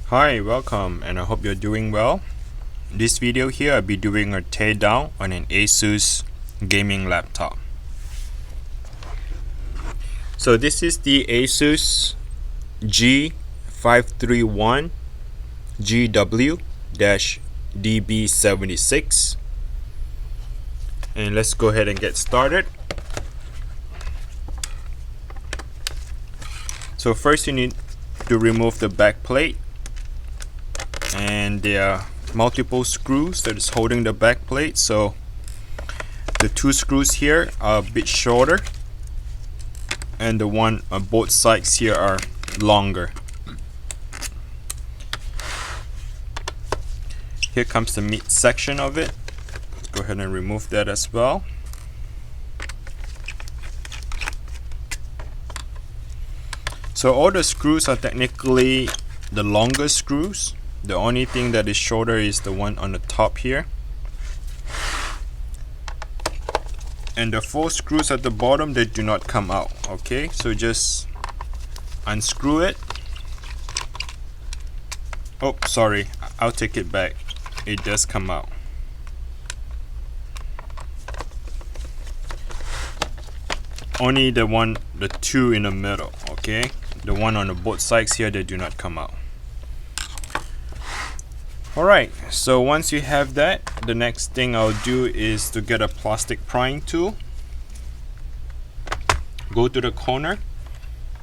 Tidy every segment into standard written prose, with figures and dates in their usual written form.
Hi, welcome, and I hope you're doing well. In this video here, I'll be doing a teardown on an Asus gaming laptop. So this is the Asus G531GW-DB76, and let's go ahead and get started. So first you need to remove the back plate, and there are multiple screws that is holding the back plate. So the two screws here are a bit shorter, and the one on both sides here are longer. Here comes the meat section of it. Let's go ahead and remove that as well. So all the screws are technically the longer screws. The only thing that is shorter is the one on the top here. And the four screws at the bottom, they do not come out. Okay, so just unscrew it. Oh, sorry, I'll take it back. It does come out. Only the two in the middle, okay? The one on the both sides here, they do not come out. Alright, so once you have that, the next thing I'll do is to get a plastic prying tool. Go to the corner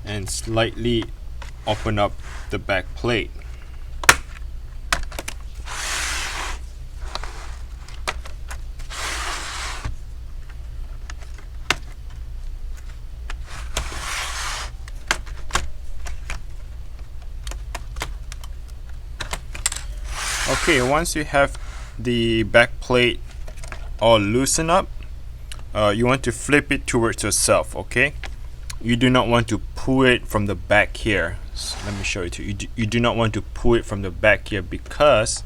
and slightly open up the back plate. Okay, once you have the back plate all loosened up, you want to flip it towards yourself, okay? You do not want to pull it from the back here. So let me show it to you. You do not want to pull it from the back here because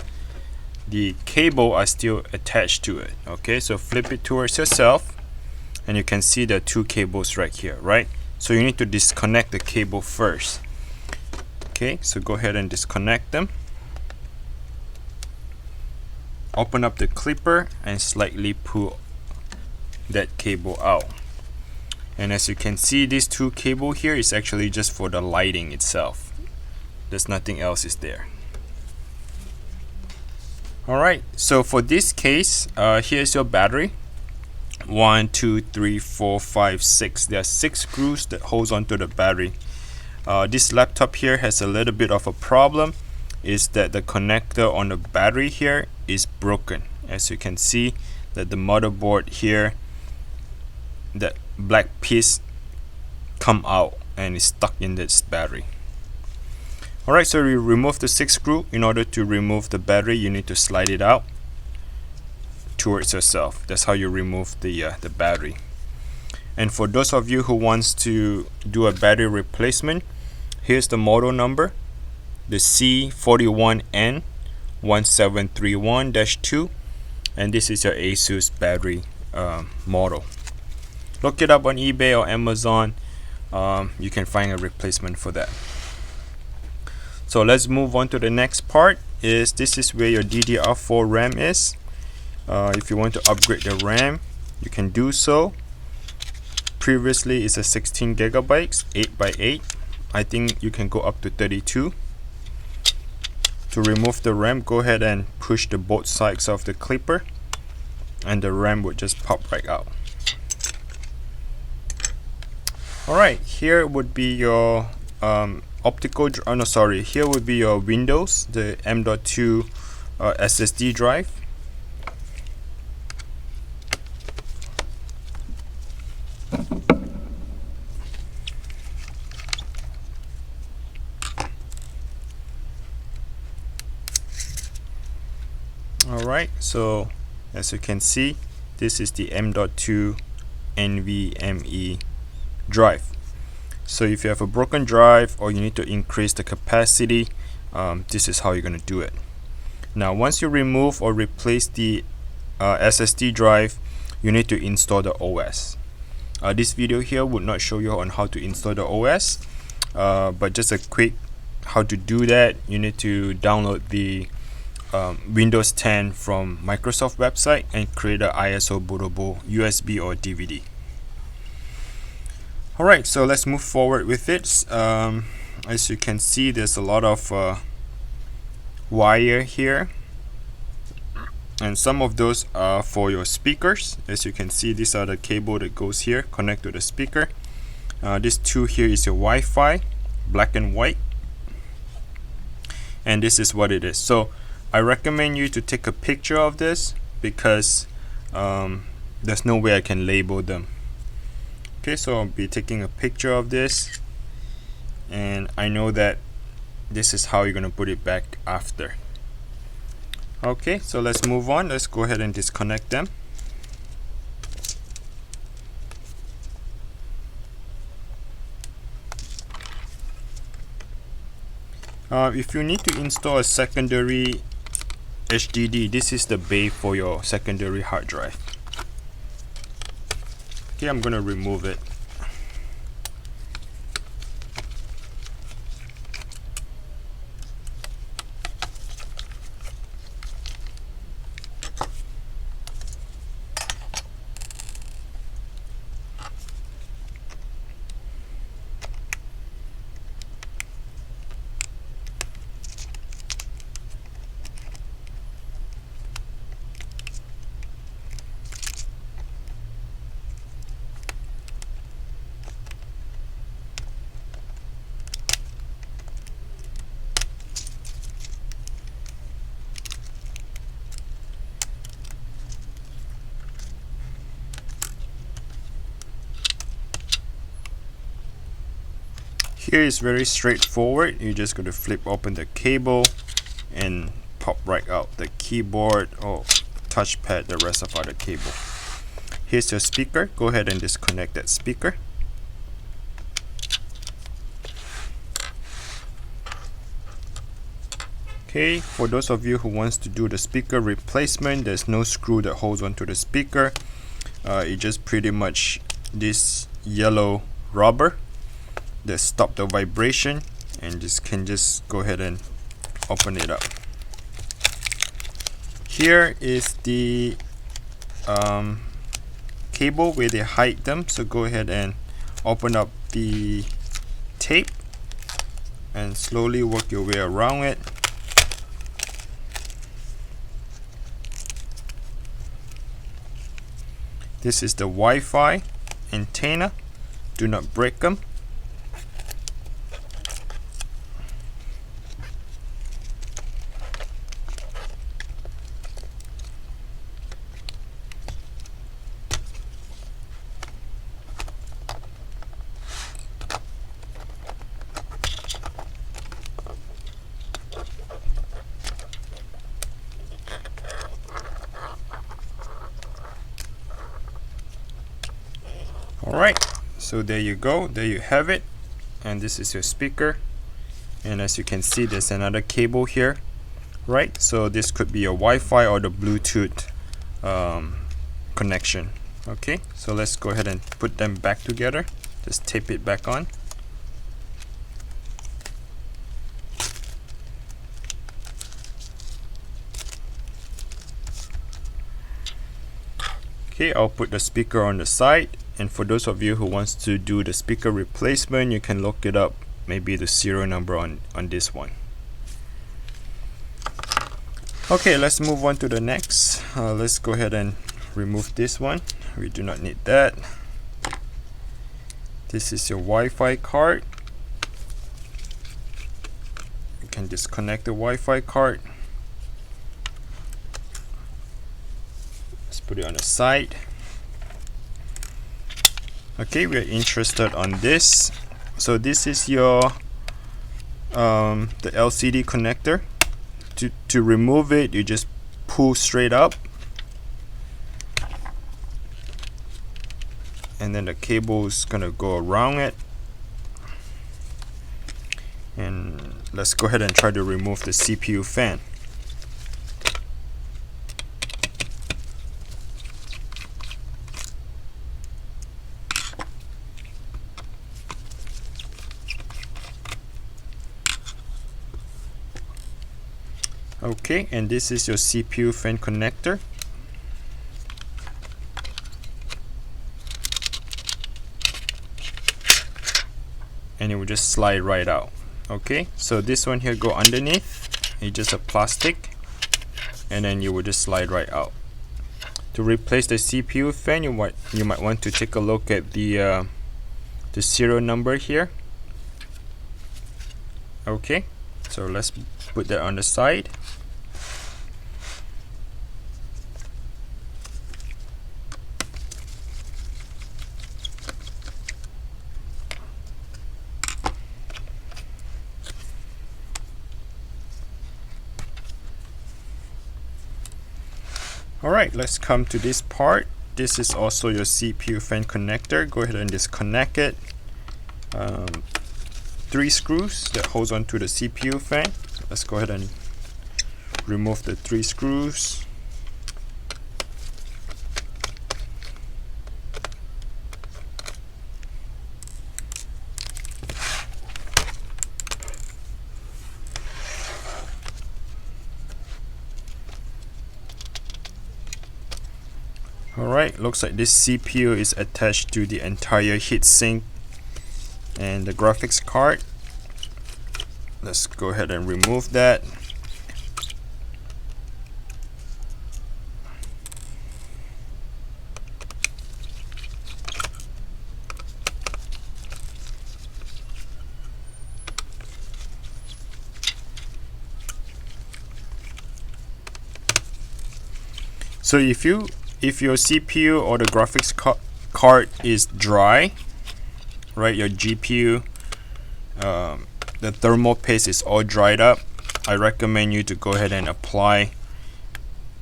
the cable are still attached to it, okay? So flip it towards yourself, and you can see the two cables right here, right? So you need to disconnect the cable first. Okay, so go ahead and disconnect them. Open up the clipper and slightly pull that cable out. And as you can see, these two cable here is actually just for the lighting itself. There's nothing else is there. Alright, so for this case, here's your battery. 1, 2, 3, 4, 5, 6. There are 6 screws that holds onto the battery. This laptop here has a little bit of a problem. Is that the connector on the battery here is broken. As you can see, that the motherboard here, that black piece come out and is stuck in this battery. Alright, so we remove the 6th screw. In order to remove the battery, you need to slide it out towards yourself. That's how you remove the battery. And for those of you who wants to do a battery replacement, here's the model number, the C41N1731-2, and this is your Asus battery model. Look it up on eBay or Amazon. You can find a replacement for that. So let's move on to the next part. This is where your DDR4 RAM is. If you want to upgrade the RAM, you can do so. Previously it's a 16 gigabytes, 8x8. I think you can go up to 32. To remove the RAM, go ahead and push the both sides of the clipper, and the RAM would just pop right out. Alright, here would be your here would be your Windows, the M.2 SSD drive. Alright, so as you can see, this is the M.2 NVMe drive. So if you have a broken drive or you need to increase the capacity, this is how you're going to do it. Now once you remove or replace the SSD drive, you need to install the OS. This video here would not show you on how to install the OS, but just a quick how to do that, you need to download the Windows 10 from Microsoft website and create an ISO bootable USB or DVD. Alright, so let's move forward with it. As you can see, there's a lot of wire here, and some of those are for your speakers. As you can see, these are the cable that goes here, connect to the speaker. This two here is your Wi-Fi, black and white, and this is what it is. So I recommend you to take a picture of this because there's no way I can label them. Okay, so I'll be taking a picture of this, and I know that this is how you're gonna put it back after. Okay, so let's move on. Let's go ahead and disconnect them. If you need to install a secondary HDD, this is the bay for your secondary hard drive. Okay, I'm gonna remove it. Here is very straightforward. You're just going to flip open the cable and pop right out the keyboard or touchpad, the rest of the cable. Here's your speaker. Go ahead and disconnect that speaker. Okay, for those of you who wants to do the speaker replacement, there's no screw that holds onto the speaker. It just pretty much this yellow rubber that stop the vibration, and can just go ahead and open it up. Here is the cable where they hide them, so go ahead and open up the tape and slowly work your way around it. This is the Wi-Fi antenna. Do not break them. Alright, so there you go, there you have it, and this is your speaker, and as you can see there's another cable here, right? So this could be a Wi-Fi or the Bluetooth connection. Okay, so let's go ahead and put them back together. Just tape it back on. Okay, I'll put the speaker on the side. And for those of you who wants to do the speaker replacement, you can look it up, maybe the serial number on this one. Okay, let's move on to the next. Let's go ahead and remove this one. We do not need that. This is your Wi-Fi card. You can disconnect the Wi-Fi card. Let's put it on the side. Okay, we are interested on this. So this is your the LCD connector. To remove it, you just pull straight up, and then the cable is gonna go around it. And let's go ahead and try to remove the CPU fan. Okay, and this is your CPU fan connector. And it will just slide right out. Okay, so this one here go underneath. It's just a plastic, and then you will just slide right out. To replace the CPU fan, you might want to take a look at the serial number here. Okay, so let's put that on the side. Alright, let's come to this part. This is also your CPU fan connector. Go ahead and disconnect it. 3 screws that holds onto the CPU fan. So let's go ahead and remove the 3 screws. Alright, looks like this CPU is attached to the entire heatsink and the graphics card. Let's go ahead and remove that. So if your CPU or the graphics card is dry, right, your GPU, the thermal paste is all dried up, I recommend you to go ahead and apply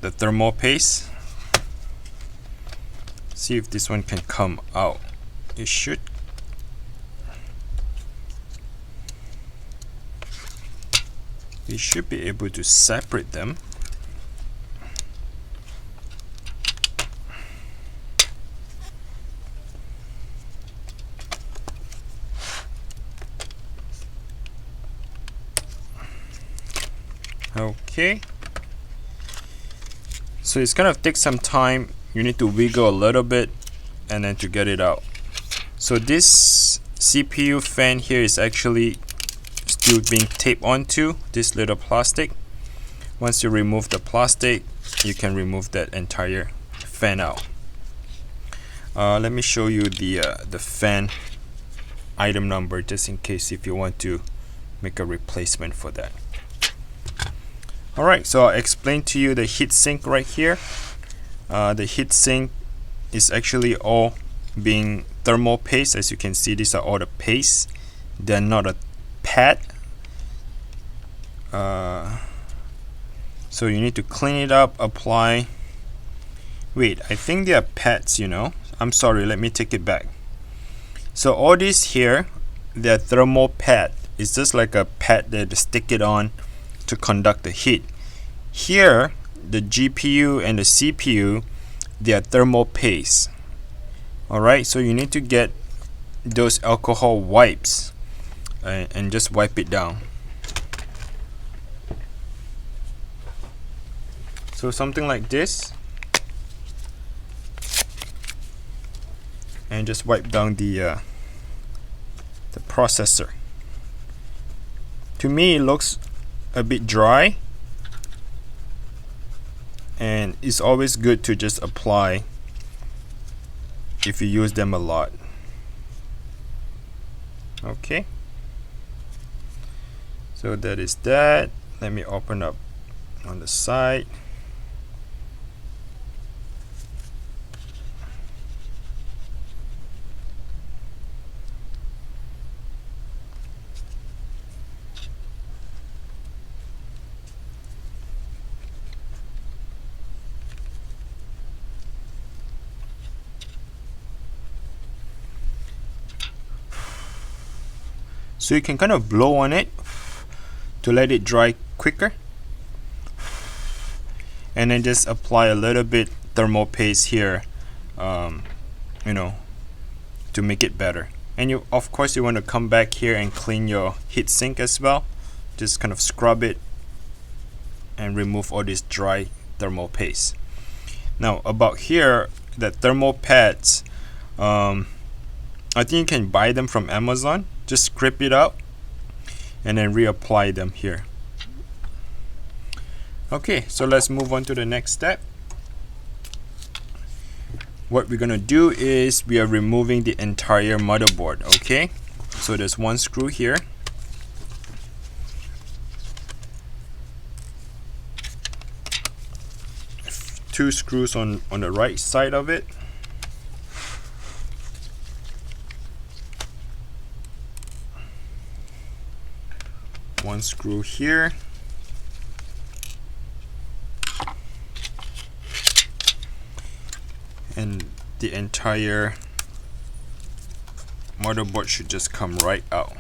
the thermal paste. See if this one can come out. It should. You should be able to separate them. Okay, so it's gonna take some time. You need to wiggle a little bit and then to get it out. So this CPU fan here is actually still being taped onto this little plastic. Once you remove the plastic, you can remove that entire fan out. Let me show you the fan item number, just in case if you want to make a replacement for that. Alright, so I'll explain to you the heatsink right here. The heatsink is actually all being thermal paste. As you can see, these are all the paste. They're not a pad. So you need to clean it up, apply. Wait, I think they are pads, you know. I'm sorry, let me take it back. So all these here, they're thermal pad. It's just like a pad that you stick it on to conduct the heat. Here, the GPU and the CPU, they are thermal paste. Alright, so you need to get those alcohol wipes and just wipe it down. So something like this, and just wipe down the processor. To me, it looks a bit dry, and it's always good to just apply if you use them a lot. Okay, so that is that. Let me open up on the side. So you can kind of blow on it to let it dry quicker, and then just apply a little bit thermal paste here, you know, to make it better. And you, of course, you want to come back here and clean your heatsink as well. Just kind of scrub it and remove all this dry thermal paste. Now about here, the thermal pads, I think you can buy them from Amazon. Just scrape it out and then reapply them here. Okay, so let's move on to the next step. What we're gonna do is we are removing the entire motherboard. Okay, so there's one screw here. Two screws on the right side of it. One screw here. And the entire motherboard should just come right out.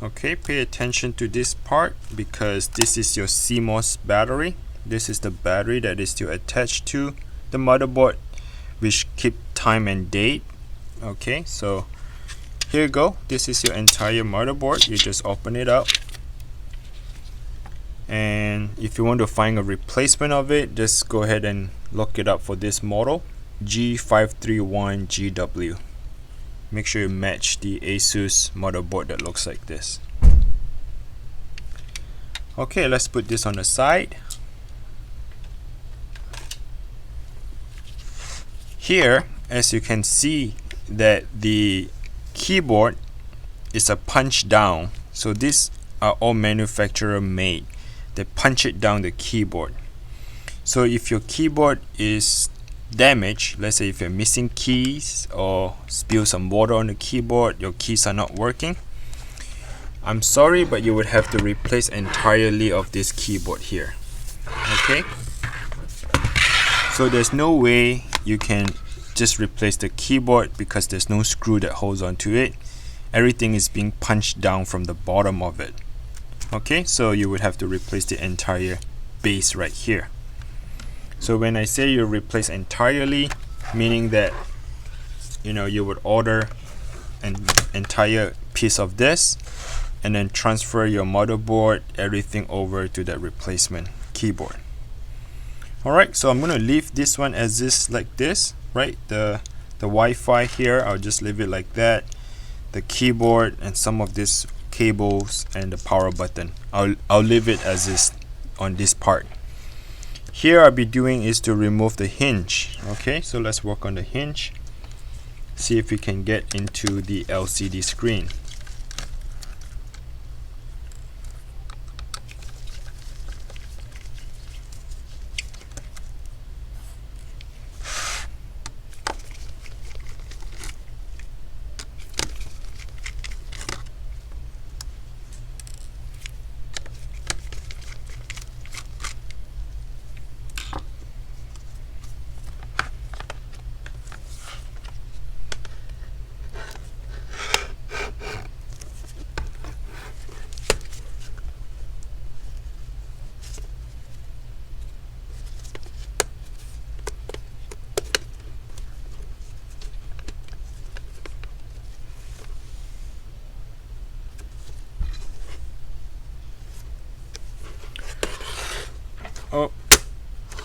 Okay, pay attention to this part because this is your CMOS battery. This is the battery that is still attached to the motherboard, which keep time and date. Okay, so here you go. This is your entire motherboard. You just open it up, and if you want to find a replacement of it, just go ahead and look it up for this model, G531GW. Make sure you match the Asus motherboard that looks like this. Okay, let's put this on the side. Here, as you can see, that the keyboard is a punch down. So these are all manufacturer made. They punch it down the keyboard. So if your keyboard is damaged, let's say if you're missing keys or spill some water on the keyboard, your keys are not working, I'm sorry, but you would have to replace entirely of this keyboard here. Okay, so there's no way you can just replace the keyboard because there's no screw that holds onto it. Everything is being punched down from the bottom of it. Okay, so you would have to replace the entire base right here. So when I say you replace entirely, meaning that you would order an entire piece of this and then transfer your motherboard, everything over to that replacement keyboard. Alright, so I'm gonna leave this one as this, like this, right? The Wi-Fi here, I'll just leave it like that. The keyboard and some of these cables and the power button, I'll leave it as is on this part. Here I'll be doing is to remove the hinge. Okay, so let's work on the hinge. See if we can get into the LCD screen.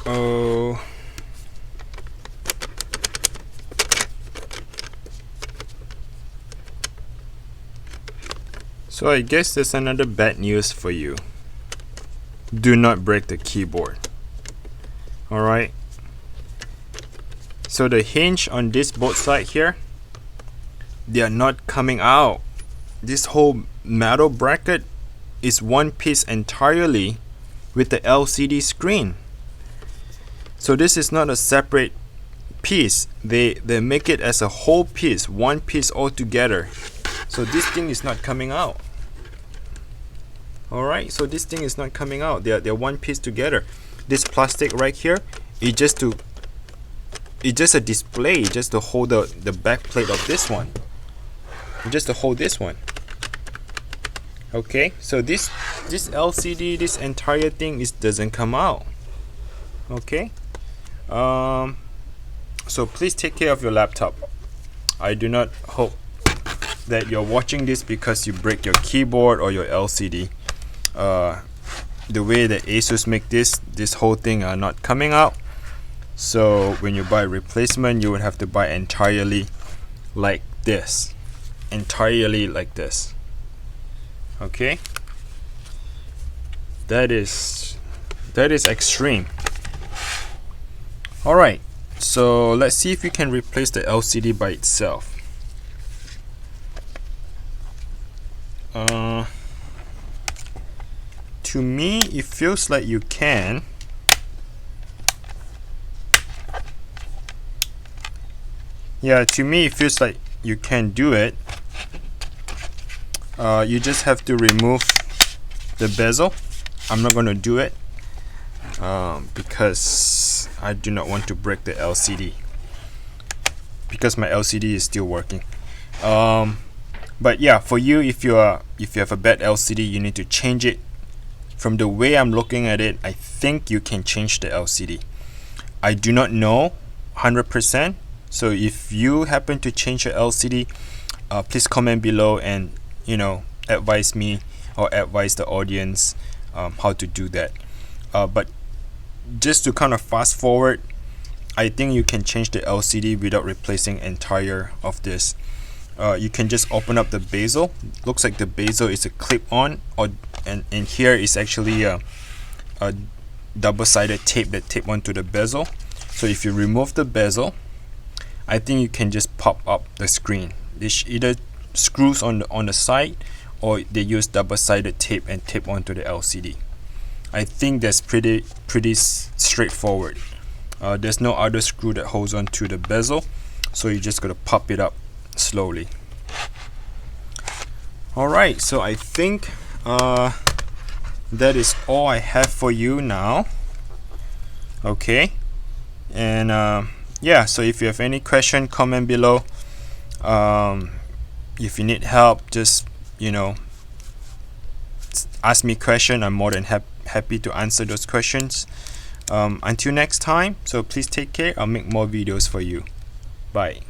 Oh. So I guess there's another bad news for you. Do not break the keyboard. Alright. So the hinge on this both side here, they are not coming out. This whole metal bracket is one piece entirely with the LCD screen. So this is not a separate piece. They make it as a whole piece, one piece all together. So this thing is not coming out. Alright, so this thing is not coming out. They're one piece together. This plastic right here, it's just a display, just to hold the back plate of this one. Just to hold this one. Okay, so this LCD, this entire thing doesn't come out. Okay, so please take care of your laptop. I do not hope that you're watching this because you break your keyboard or your LCD. the way that Asus make this whole thing are not coming out. So when you buy a replacement, you would have to buy entirely like this. Okay, that is extreme. Alright, so let's see if we can replace the LCD by itself. To me, it feels like you can. Yeah, to me it feels like you can do it. You just have to remove the bezel. I'm not going to do it because I do not want to break the LCD, because my LCD is still working. But yeah, for you, if you have a bad LCD, you need to change it. From the way I'm looking at it, I think you can change the LCD. I do not know 100%. So if you happen to change your LCD, please comment below and advise me or advise the audience how to do that. But just to kind of fast forward, I think you can change the LCD without replacing entire of this. You can just open up the bezel. Looks like the bezel is a clip-on, and here is actually a double-sided tape that tape onto the bezel. So if you remove the bezel, I think you can just pop up the screen. This either screws on the side, or they use double-sided tape and tape onto the LCD. I think that's pretty straightforward. There's no other screw that holds on to the bezel, so you just gotta pop it up slowly. Alright, so I think that is all I have for you now. Okay, and yeah, so if you have any question, comment below. If you need help, just ask me question. I'm more than happy to answer those questions. Until next time, so please take care. I'll make more videos for you. Bye.